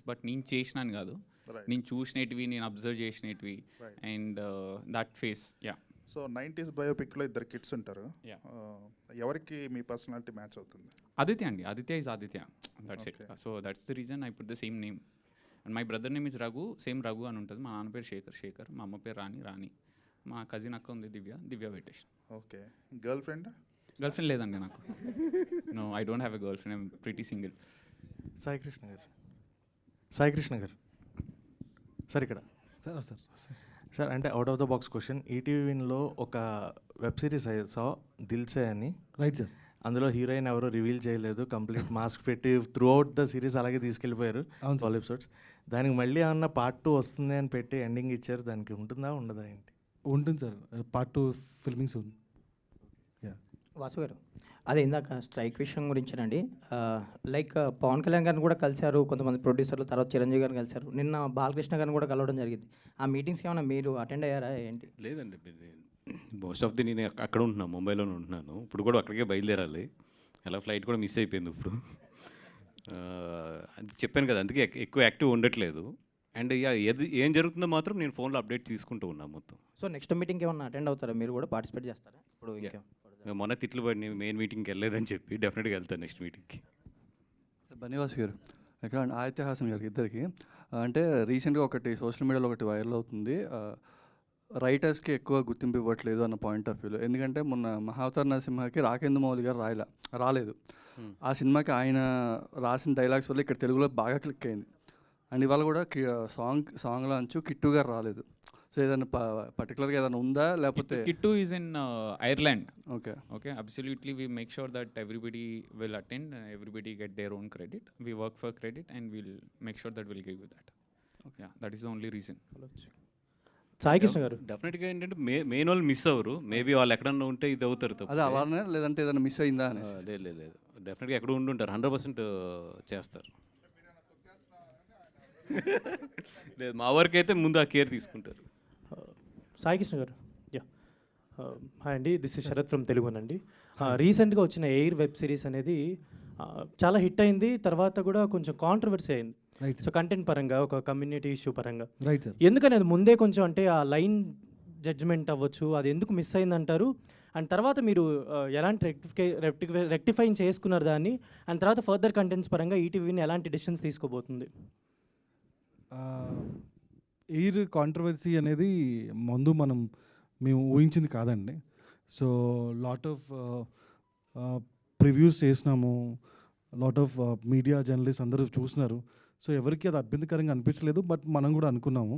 But నేను చేసినాను కాదు, Right. నేను చూసినవి, నేను అబ్జర్వ్ చేసినవి. Right. And that face so 90s బయోపిక్లో ఇద్దరు కిడ్స్ ఉంటారు. Yeah. ఎవరికి మీ పర్సనాలిటీ మ్యాచ్ అవుతుంది? ఆదిత్య అండి, Aditya is Aditya, that's it. Okay. So that's the reason I put the same name. And my brother name is Raghu, same Raghu అని ఉంటుంది. మా నాన్న పేరు శేఖర్, మా అమ్మ పేరు రాణి, మా కజిన్ అక్క ఉంది దివ్య పెట్టేసి. ఓకే. గర్ల్ ఫ్రెండ్ లేదండి నాకు. No, I don't have a girlfriend, I'm pretty single. Sai Krishna గారు సార్ ఇక్కడ సార్ అంటే out of the box question. ETV విన్లో ఒక వెబ్ సిరీస్ సా దిల్సే అని. Right sir. అందులో హీరోయిన్ ఎవరో రివీల్ చేయలేదు, కంప్లీట్ మాస్క్ పెట్టి త్రూ అవుట్ ద సిరీస్ అలాగే తీసుకెళ్ళిపోయారు. అవును సార్. 12 ఎపిసోడ్స్. దానికి మళ్ళీ ఏమన్నా పార్ట్ 2 వస్తుంది అని పెట్టి ఎండింగ్ ఇచ్చారు. దానికి ఉంటుందా ఉండదా ఏంటి? ఉంటుంది sir, part 2 filming soon. Vasu గారు, అదే ఇందాక స్ట్రైక్ విషయం గురించేనండి. లైక్ పవన్ కళ్యాణ్ గారిని కూడా కలిశారు కొంతమంది ప్రొడ్యూసర్లు, తర్వాత చిరంజీవి గారిని కలిశారు, నిన్న బాలకృష్ణ గారిని కూడా కలవడం జరిగింది. ఆ మీటింగ్స్కి ఏమైనా మీరు అటెండ్ అయ్యారా ఏంటి? లేదండి, మోస్ట్ ఆఫ్ ది నేను అక్కడ ఉంటున్నాను, ముంబైలోనే ఉంటున్నాను. ఇప్పుడు కూడా అక్కడికే బయలుదేరాలి, అలా ఫ్లైట్ కూడా మిస్ అయిపోయింది ఇప్పుడు. అది చెప్పాను కదా, అందుకే ఎక్కువ యాక్టివ్ ఉండట్లేదు. అండ్ ఏం జరుగుతుందో మాత్రం నేను ఫోన్లో అప్డేట్ తీసుకుంటూ ఉన్నాను మొత్తం. సో నెక్స్ట్ మీటింగ్కి ఏమన్నా అటెండ్ అవుతారా, మీరు కూడా పార్టిసిపేట్ చేస్తారా ఇప్పుడు? ఇంకా మొన్న తిట్లు పడి మెయిన్ మీటింగ్కి వెళ్ళలేదని చెప్పి డెఫినెట్గా వెళ్తాను నెక్స్ట్ మీటింగ్కి. బన్నివాస్ గారు, ఎక్కడ ఆదిత్య హాసన్ గారికి ఇద్దరికి అంటే రీసెంట్గా ఒకటి సోషల్ మీడియాలో ఒకటి వైరల్ అవుతుంది, రైటర్స్కి ఎక్కువ గుర్తింపు ఇవ్వట్లేదు అన్న పాయింట్ ఆఫ్ వ్యూలో. ఎందుకంటే మొన్న మహావతార్ నరసింహకి రాకేంద్ర మౌళి గారు రాలేదు. ఆ సినిమాకి ఆయన రాసిన డైలాగ్స్ వల్ల ఇక్కడ తెలుగులో బాగా క్లిక్ అయింది. అండ్ ఇవాళ కూడా సాంగ్లో అంచు కిట్టు గారు రాలేదు. సో ఏదైనా పర్టికులర్గా ఏదైనా ఉందా, లేకపోతే? Kittu is in Ireland. Okay. Absolutely, we make sure that everybody will attend, everybody get their own credit. We work for credit and we'll make sure that we'll give you that. Okay. That is the only reason. Sai Krishna గారు, డెఫినెట్గా ఏంటంటే main వాళ్ళు miss అవ్వరు, maybe వాళ్ళు ఎక్కడన్నా ఉంటే ఇది అవుతారు తప్ప. అదే అలానే, లేదంటే ఏదైనా మిస్ అయిందా అని? లేదు, డెఫినెట్గా ఎక్కడ ఉండుంటారు, 100% చేస్తారు. లేదు, మా వర్క్ అయితే ముందు ఆ కేర్ తీసుకుంటారు. సాయి కృష్ణ గారు, హాయ్ అండి, దిస్ ఇస్ శరత్ ఫ్రమ్ తెలుగునండి. రీసెంట్గా వచ్చిన ఎయిర్ వెబ్ సిరీస్ అనేది చాలా హిట్ అయింది, తర్వాత కూడా కొంచెం కాంట్రవర్సీ అయింది. రైట్. సో కంటెంట్ పరంగా, ఒక కమ్యూనిటీ ఇష్యూ పరంగా. Right sir. ఎందుకని అది ముందే కొంచెం అంటే ఆ లైన్ జడ్జ్మెంట్ అవ్వచ్చు, అది ఎందుకు మిస్ అయిందంటారు? అండ్ తర్వాత మీరు ఎలాంటి రెక్టిఫైన్ చేసుకున్నారు దాన్ని? అండ్ తర్వాత ఫర్దర్ కంటెంట్స్ పరంగా ఈటీవీని ఎలాంటి డెసిషన్స్ తీసుకోబోతుంది? ఎయిర్ కాంట్రవర్సీ అనేది మేము ఊహించింది కాదండి. సో లాట్ ఆఫ్ ప్రివ్యూస్ చేసినాము, లాట్ ఆఫ్ మీడియా జర్నలిస్ట్ అందరూ చూసినారు. సో ఎవరికి అది అభ్యంతరకరంగా అనిపించలేదు, బట్ మనం కూడా అనుకున్నాము.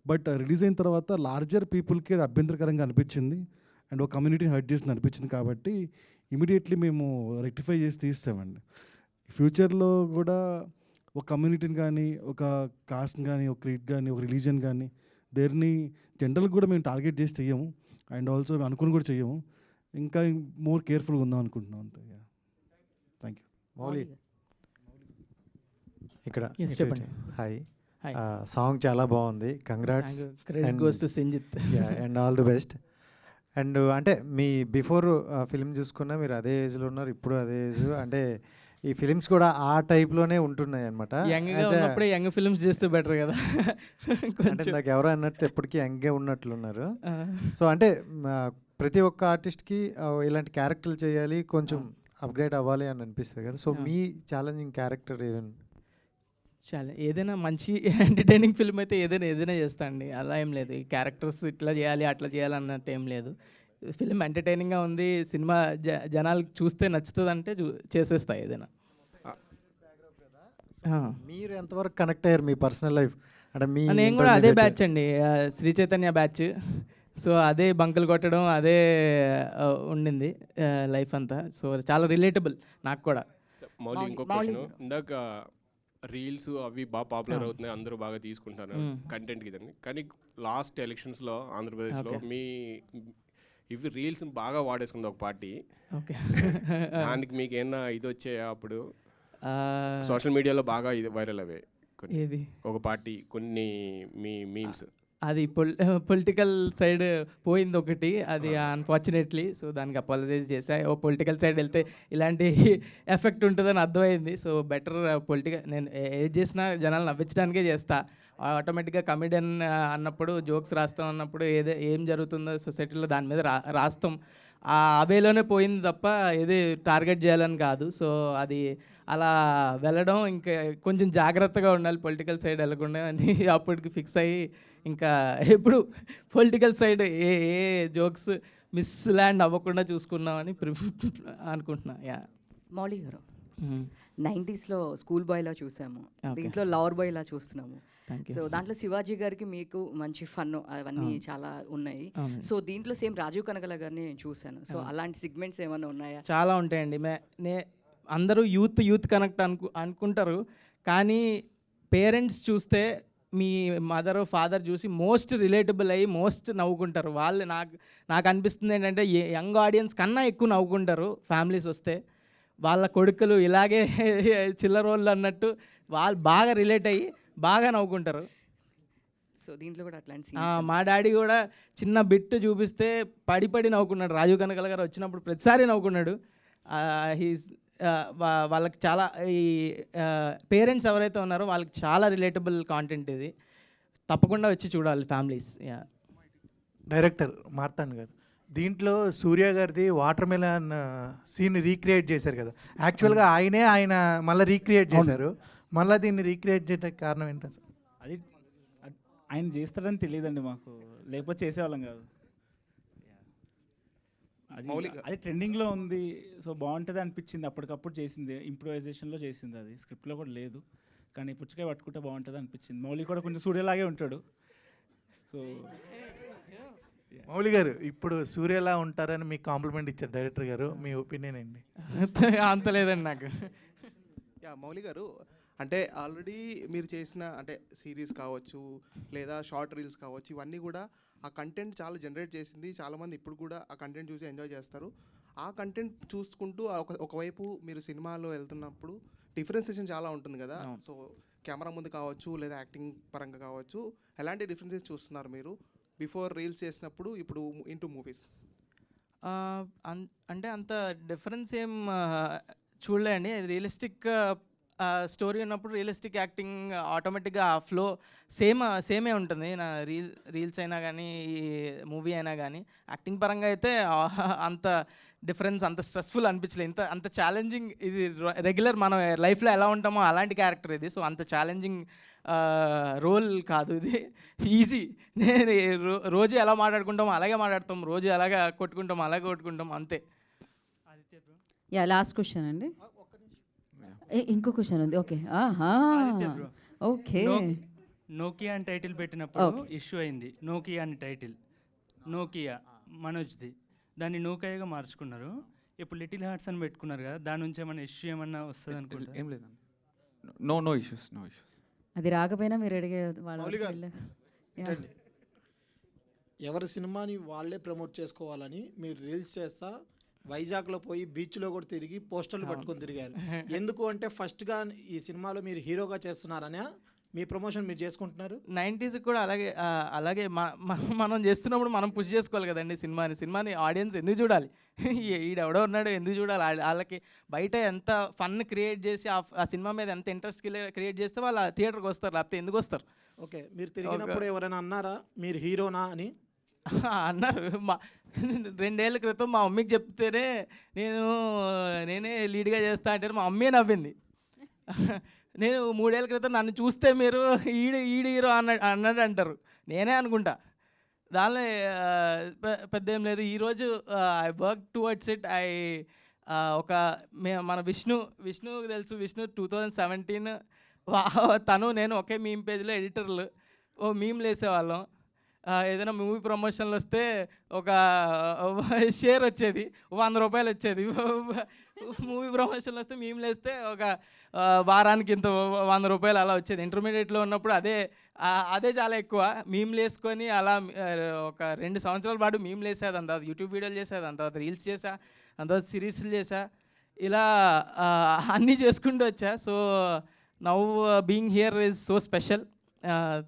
బట్ రిలీజ్ అయిన తర్వాత లార్జర్ పీపుల్కి అది అభ్యంతరకరంగా అనిపించింది అండ్ ఒక కమ్యూనిటీని హర్ట్ చేసింది అనిపించింది. కాబట్టి ఇమీడియట్లీ మేము రెక్టిఫై చేసి తీస్తామండి. ఫ్యూచర్లో కూడా ఒక కమ్యూనిటీని కానీ, ఒక కాస్ట్ని కానీ, ఒక క్రీడ్ కానీ, ఒక రిలీజన్ కానీ, దేన్ని జనరల్గా కూడా మేము టార్గెట్ చేసి చెయ్యము. అండ్ ఆల్సో అనుకుని కూడా చెయ్యము. ఇంకా మోర్ కేర్ఫుల్గా ఉందాం అనుకుంటున్నాం అంతే. Thank you. మౌలి ఇక్కడ చెప్పండి. హాయ్. సాంగ్ చాలా బాగుంది, congrats. Credit goes to Sanjit. And all the best. And అంటే మీ బిఫోర్ ఫిల్మ్ చూసుకున్నా మీరు అదే ఏజ్లో ఉన్నారు, ఇప్పుడు అదే ఏజ్. అంటే ఈ ఫిలిమ్స్ కూడా ఆ టైప్లోనే ఉంటున్నాయి అనమాట. యంగ్గా యంగ్ ఫిల్మ్స్ చేస్తే బెటర్ కదా. అంటే నాకు ఎవరో అన్నట్టు ఎప్పటికీ యంగే ఉన్నట్లున్నారు. సో అంటే ప్రతి ఒక్క ఆర్టిస్ట్కి ఇలాంటి క్యారెక్టర్లు చేయాలి, కొంచెం అప్గ్రేడ్ అవ్వాలి అని అనిపిస్తుంది కదా. సో మీ ఛాలెంజింగ్ క్యారెక్టర్ చాలా ఏదైనా మంచి ఎంటర్టైనింగ్ ఫిల్మ్ అయితే ఏదైనా చేస్తా అండి, అలా ఏం లేదు. ఈ క్యారెక్టర్స్ ఇట్లా చేయాలి అట్లా చేయాలి అన్నట్టు ఏం లేదు. ఫిల్మ్ ఎంటర్టైనింగ్గా ఉంది, సినిమా జనాలకు చూస్తే నచ్చుతుంది అంటే చేసేస్తా ఏదైనా. మీరు ఎంతవరకు కనెక్ట్ అయ్యారు మీ పర్సనల్ లైఫ్? అంటే నేను కూడా అదే బ్యాచ్ అండి, శ్రీ చైతన్య బ్యాచ్. సో అదే బంకులు కొట్టడం అదే ఉండింది లైఫ్ అంతా. సో చాలా రిలేటబుల్ నాకు కూడా. మౌలి, ఇంకో క్వశ్చన్. ఇందాక రీల్స్ అవి బాగా పాపులర్ అవుతున్నాయి, అందరూ బాగా తీసుకుంటున్నారు కంటెంట్కి ఇదని. కానీ లాస్ట్ ఎలక్షన్స్లో ఆంధ్రప్రదేశ్లో ఇవి రీల్స్ బాగా వాడేసుకుంది ఒక పార్టీ. దానికి మీకు ఏమన్నా ఇది వచ్చాయా అప్పుడు? సోషల్ మీడియాలో బాగా ఇది వైరల్ అవే ఒక పార్టీ కొన్ని మీమ్స్. అది పొలిటికల్ సైడ్ పోయింది ఒకటి, అది అన్ఫార్చునేట్లీ. సో దానికి అపాలజైజ్ చేశా. ఓ పొలిటికల్ సైడ్ వెళ్తే ఇలాంటి ఎఫెక్ట్ ఉంటుందని అర్థమైంది. సో బెటర్ నేను ఏది చేసినా జనాలు నవ్వించడానికే చేస్తా. ఆటోమేటిక్గా కమెడియన్ అన్నప్పుడు, జోక్స్ రాస్తాం అన్నప్పుడు ఏం జరుగుతుందో సొసైటీలో దాని మీద రాస్తాం. ఆ వేలోనే పోయింది తప్ప ఏది టార్గెట్ చేయాలని కాదు. సో అది అలా వెళ్ళడం, ఇంకా కొంచెం జాగ్రత్తగా ఉండాలి పొలిటికల్ సైడ్ వెళ్ళకుండా అని అప్పటికి ఫిక్స్ అయ్యి ఇంకా ఎప్పుడు పొలిటికల్ సైడ్ ఏ జోక్స్ మిస్ ల్యాండ్ అవ్వకుండా చూసుకున్నామని అనుకుంటున్నా. యా మౌలి గారు, 90స్లో స్కూల్ బాయ్లా చూసాము, దీంట్లో లవర్ బాయ్లా చూస్తున్నాము. సో దాంట్లో శివాజీ గారికి మీకు మంచి ఫన్ అవన్నీ చాలా ఉన్నాయి. సో దీంట్లో సేమ్ రాజీవ్ కనకల గారిని నేను చూశాను. సో అలాంటి సిగ్మెంట్స్ ఏమైనా ఉన్నాయా? చాలా ఉంటాయండి. అందరూ యూత్ కనెక్ట్ అనుకుంటారు, కానీ పేరెంట్స్ చూస్తే మీ మదర్ ఫాదర్ చూసి మోస్ట్ రిలేటబుల్ అయ్యి మోస్ట్ నవ్వుకుంటారు. వాళ్ళు నాకు అనిపిస్తుంది ఏంటంటే యంగ్ ఆడియన్స్ కన్నా ఎక్కువ నవ్వుకుంటారు ఫ్యామిలీస్ వస్తే. వాళ్ళ కొడుకులు ఇలాగే చిల్లరోళ్ళు అన్నట్టు వాళ్ళు బాగా రిలేట్ అయ్యి బాగా నవ్వుకుంటారు. సో దీంట్లో కూడా అట్లాంటి మా డాడీ కూడా చిన్న బిట్ చూపిస్తే పడి నవ్వుకున్నాడు. రాజీవ్ కనకల గారు వచ్చినప్పుడు ప్రతిసారి నవ్వుకున్నాడు. వాళ్ళకి చాలా ఈ పేరెంట్స్ ఎవరైతే ఉన్నారో వాళ్ళకి చాలా రిలేటబుల్ కాంటెంట్ ఇది. తప్పకుండా వచ్చి చూడాలి ఫ్యామిలీస్. డైరెక్టర్ మార్తాండ్ గారు, దీంట్లో సూర్య గారిది వాటర్ మెలన్ సీన్ రీక్రియేట్ చేశారు కదా, యాక్చువల్గా ఆయన మళ్ళీ రీక్రియేట్ చేశారు. మళ్ళీ దీన్ని రీక్రియేట్ చేయడానికి కారణం ఏంటో సార్? అది ఆయన చేస్తారని తెలియదండి మాకు, లేకపోతే చేసేవాళ్ళం కాదు. అది ట్రెండింగ్లో ఉంది, సో బాగుంటుంది అనిపించింది, అప్పటికప్పుడు చేసింది, ఇంప్రూవైజేషన్లో చేసింది. అది స్క్రిప్ట్లో కూడా లేదు, కానీ పుచ్చకాయ పట్టుకుంటే బాగుంటుంది అనిపించింది. మౌలి కూడా కొంచెం సూర్యలాగే ఉంటాడు. సో మౌలి గారు ఇప్పుడు సూర్యలా ఉంటారని మీకు కాంప్లిమెంట్ ఇచ్చారు డైరెక్టర్ గారు, మీ ఒపీనియన్ ఏంటి? అంత లేదండి నాకు. మౌలి గారు, అంటే ఆల్రెడీ మీరు చేసిన అంటే సిరీస్ కావచ్చు లేదా షార్ట్ రీల్స్ కావచ్చు, ఇవన్నీ కూడా ఆ కంటెంట్ చాలా జనరేట్ చేసింది. చాలామంది ఇప్పుడు కూడా ఆ కంటెంట్ చూసి ఎంజాయ్ చేస్తారు. ఆ కంటెంట్ చూసుకుంటూ ఒకవైపు మీరు సినిమాలో వెళ్తున్నప్పుడు డిఫరెన్సియేషన్ చాలా ఉంటుంది కదా. సో కెమెరా ముందు కావచ్చు లేదా యాక్టింగ్ పరంగా కావచ్చు, ఎలాంటి డిఫరెన్సెస్ చూస్తున్నారు మీరు బిఫోర్ రీల్స్ చేసినప్పుడు ఇప్పుడు ఇంటూ మూవీస్? అంటే అంత డిఫరెన్స్ ఏం చూడలేండి. అది రియలిస్టిక్ స్టోరీ ఉన్నప్పుడు రియలిస్టిక్ యాక్టింగ్ ఆటోమేటిక్గా ఆ ఫ్లో సేమే ఉంటుంది. నా రీల్స్ అయినా కానీ ఈ మూవీ అయినా కానీ యాక్టింగ్ పరంగా అయితే అంత డిఫరెన్స్, అంత స్ట్రెస్ఫుల్ అనిపించలేదు. అంత ఛాలెంజింగ్ ఇది రెగ్యులర్ మనం లైఫ్లో ఎలా ఉంటామో అలాంటి క్యారెక్టర్ ఇది. సో అంత ఛాలెంజింగ్ రోల్ కాదు ఇది, ఈజీ. నేను రోజు ఎలా మాట్లాడుకుంటామో అలాగే మాట్లాడతాం, రోజు ఎలాగ కొట్టుకుంటాం అలాగే కొట్టుకుంటాం, అంతే. లాస్ట్ క్వశ్చన్ అండి, ఇంకో క్వశ్చన్ ఉంది. Okay okay. నోకియా అని టైటిల్ పెట్టినప్పుడు ఇష్యూ అయింది. నోకియా అని టైటిల్, నోకియా మనోజ్ది, దాన్ని నోకియాగా మార్చుకున్నారు. ఇప్పుడు లిటిల్ హార్ట్స్ అని పెట్టుకున్నారు కదా, దాని నుంచి ఏమైనా ఇష్యూ ఏమన్నా వస్తుంది అనుకుంటా? ఏం లేదండి, నో ఇష్యూస్. అది రాకపోయినా మీరు అడిగే ఎవరి సినిమాని వాళ్ళే ప్రమోట్ చేసుకోవాలని మీరు రీల్స్ చేస్తా వైజాగ్లో పోయి బీచ్లో కూడా తిరిగి పోస్టర్లు పట్టుకొని తిరిగారు. ఎందుకు అంటే ఫస్ట్గా ఈ సినిమాలో మీరు హీరోగా చేస్తున్నారనే మీ ప్రమోషన్ మీరు చేసుకుంటున్నారు. 90s కూడా అలాగే మనం చేస్తున్నప్పుడు మనం పుష్ చేసుకోవాలి కదండి సినిమాని ఆడియన్స్ ఎందుకు చూడాలి? ఈడెవడో ఉన్నాడు ఎందుకు చూడాలి? వాళ్ళకి బయట ఎంత ఫన్ క్రియేట్ చేసి ఆ సినిమా మీద ఎంత ఇంట్రెస్ట్ క్రియేట్ చేస్తే వాళ్ళు థియేటర్కి వస్తారు, లేకపోతే ఎందుకు వస్తారు? ఓకే, మీరు తిరిగినప్పుడు ఎవరైనా అన్నారా మీరు హీరోనా అని? అన్నారు. 2 ఏళ్ల క్రితం మా మమ్మీకి చెప్తేనే నేనే లీడ్గా చేస్తా అంటే మా అమ్మే నవ్వింది. నేను 3 ఏళ్ల క్రితం నన్ను చూస్తే మీరు ఈడు హీరో అన్నాడు అంటారు, నేనే అనుకుంటా. దానిలో పెద్ద ఏం లేదు. ఈరోజు ఐ వర్క్ టువర్డ్స్ ఇట్. మన విష్ణు తెలుసు, విష్ణు 2017 తను నేను ఒకే మీమ్ పేజ్లో ఎడిటర్లు. మీమ్లు వేసేవాళ్ళం. ఏదైనా మూవీ ప్రమోషన్లు వస్తే ఒక షేర్ వచ్చేది, 100 రూపాయలు వచ్చేది. మూవీ ప్రమోషన్లు వస్తే మీమ్లు వేస్తే ఒక వారానికి ఇంత 100 రూపాయలు అలా వచ్చేది. ఇంటర్మీడియట్లో ఉన్నప్పుడు అదే చాలా ఎక్కువ. మీమ్లు వేసుకొని అలా ఒక 2 సంవత్సరాల పాటు మీమ్లు వేసేది. దాని తర్వాత యూట్యూబ్ వీడియోలు చేసేది, దాని తర్వాత రీల్స్ చేసా, దాని తర్వాత సిరీస్లు చేసా, ఇలా అన్నీ చేసుకుంటూ వచ్చా. So now being here is so special.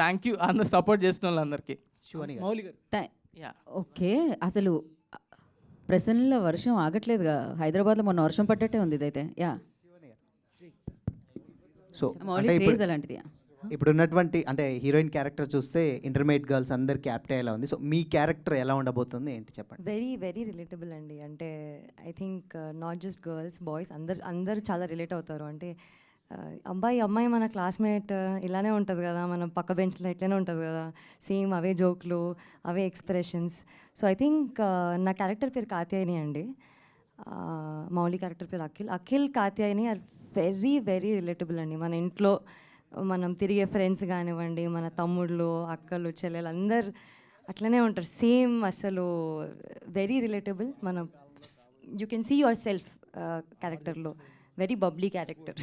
Thank you అందరు సపోర్ట్ చేసిన వాళ్ళందరికీ. శివాని గారు. మౌలి గారు. యా ఓకే, అసలు ప్రసన్నలో వర్షం ఆగట్లేదుగా, హైదరాబాద్లో మొన్న వర్షం పడ్డట్టే ఉంది ఇదైతే. యా సో మౌలి అంటే క్రేజ్ అలాంటిది. ఇప్పుడు ఉన్నటువంటి అంటే హీరోయిన్ క్యారెక్టర్ చూస్తే ఇంటర్మీడియట్ గర్ల్స్ అందరికి యాప్ట్ అయ్యేలా ఉంది. సో మీ క్యారెక్టర్ ఎలా ఉండబోతుంది ఏంటి చెప్పండి. వెరీ వెరీ రిలేటబుల్ అండి. అంటే I think not just girls boys అందరు చాలా రిలేట్ అవుతారు. అంటే అమ్మాయి మన క్లాస్మేట్ ఇలానే ఉంటుంది కదా, మన పక్క బెంచ్లో ఇట్లానే ఉంటుంది కదా, సేమ్ అవే జోక్లు అవే ఎక్స్ప్రెషన్స్. సో ఐ థింక్ నా క్యారెక్టర్ పేరు కాత్యాయని అండి, మౌలి క్యారెక్టర్ పేరు Akhil Katyayani are very very relatable అండి. మన ఇంట్లో మనం తిరిగే ఫ్రెండ్స్ కానివ్వండి, మన తమ్ముళ్ళు అక్కలు చెల్లెలు అందరు అట్లనే ఉంటారు సేమ్. అసలు వెరీ రిలేటబుల్. మనం you can see yourself క్యారెక్టర్లో. Very bubbly character.